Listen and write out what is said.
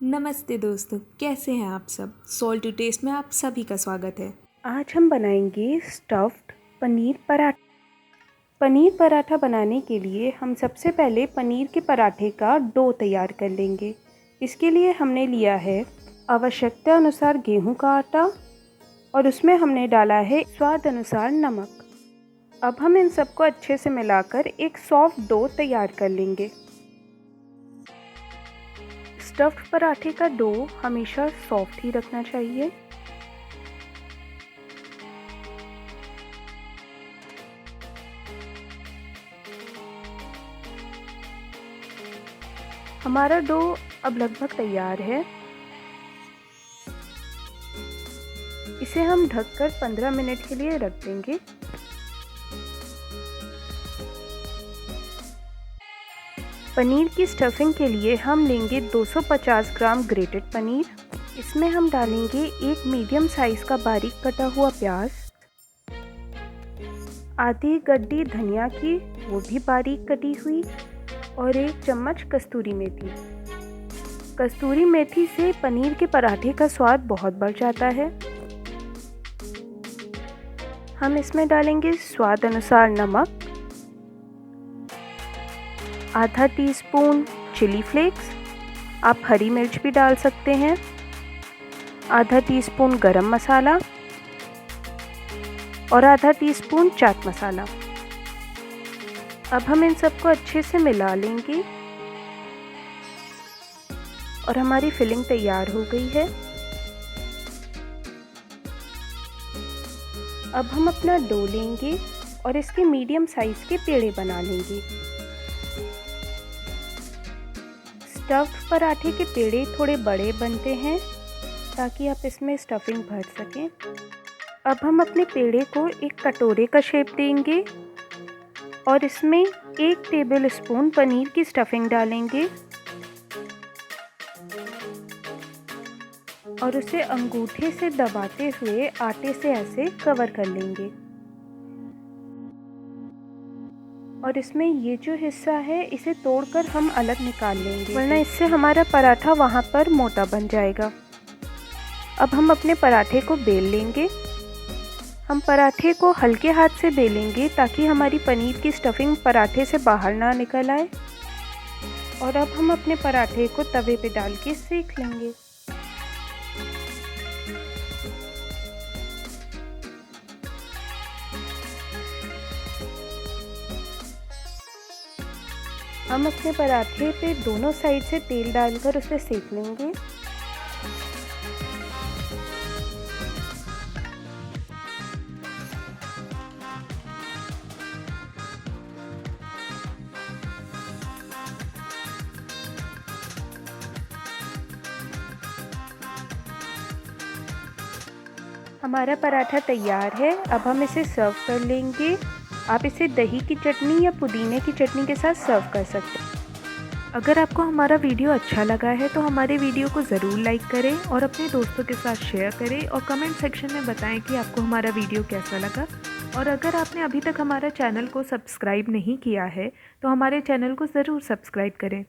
नमस्ते दोस्तों, कैसे हैं आप सब। सॉल्ट टू टेस्ट में आप सभी का स्वागत है। आज हम बनाएंगे स्टफ्ड पनीर पराठा। पनीर पराठा बनाने के लिए हम सबसे पहले पनीर के पराठे का डो तैयार कर लेंगे। इसके लिए हमने लिया है आवश्यकता अनुसार गेहूं का आटा और उसमें हमने डाला है स्वाद अनुसार नमक। अब हम इन सबको अच्छे से मिलाकर एक सॉफ्ट डो तैयार कर लेंगे। स्टफ्ड पराठे का डो हमेशा सॉफ्ट ही रखना चाहिए। हमारा डो अब लगभग तैयार है। इसे हम ढककर 15 मिनट के लिए रख देंगे। पनीर की स्टफिंग के लिए हम लेंगे 250 ग्राम ग्रेटेड पनीर। इसमें हम डालेंगे एक मीडियम साइज का बारीक कटा हुआ प्याज, आधी गड्डी धनिया की वो भी बारीक कटी हुई, और 1 चम्मच कस्तूरी मेथी। कस्तूरी मेथी से पनीर के पराठे का स्वाद बहुत बढ़ जाता है। हम इसमें डालेंगे स्वाद अनुसार नमक, आधा टीस्पून चिली फ्लेक्स, आप हरी मिर्च भी डाल सकते हैं, आधा टीस्पून गरम मसाला और आधा टीस्पून चाट मसाला। अब हम इन सबको अच्छे से मिला लेंगे और हमारी फिलिंग तैयार हो गई है। अब हम अपना डो लेंगे और इसके मीडियम साइज के पेड़े बना लेंगे। स्टफ्ड पराठे के पेड़े थोड़े बड़े बनते हैं ताकि आप इसमें स्टफिंग भर सकें। अब हम अपने पेड़े को एक कटोरे का शेप देंगे और इसमें 1 टेबल स्पून पनीर की स्टफिंग डालेंगे और उसे अंगूठे से दबाते हुए आटे से ऐसे कवर कर लेंगे। और इसमें ये जो हिस्सा है इसे तोड़कर हम अलग निकाल लेंगे, वरना इससे हमारा पराठा वहाँ पर मोटा बन जाएगा। अब हम अपने पराठे को बेल लेंगे। हम पराठे को हल्के हाथ से बेलेंगे ताकि हमारी पनीर की स्टफिंग पराठे से बाहर ना निकल आए। और अब हम अपने पराठे को तवे पे डाल के सेक लेंगे। हम अपने पराठे पे दोनों साइड से तेल डालकर उसे सेक लेंगे। हमारा पराठा तैयार है। अब हम इसे सर्व कर लेंगे। आप इसे दही की चटनी या पुदीने की चटनी के साथ सर्व कर सकते हैं। अगर आपको हमारा वीडियो अच्छा लगा है तो हमारे वीडियो को ज़रूर लाइक करें और अपने दोस्तों के साथ शेयर करें और कमेंट सेक्शन में बताएं कि आपको हमारा वीडियो कैसा लगा। और अगर आपने अभी तक हमारा चैनल को सब्सक्राइब नहीं किया है तो हमारे चैनल को ज़रूर सब्सक्राइब करें।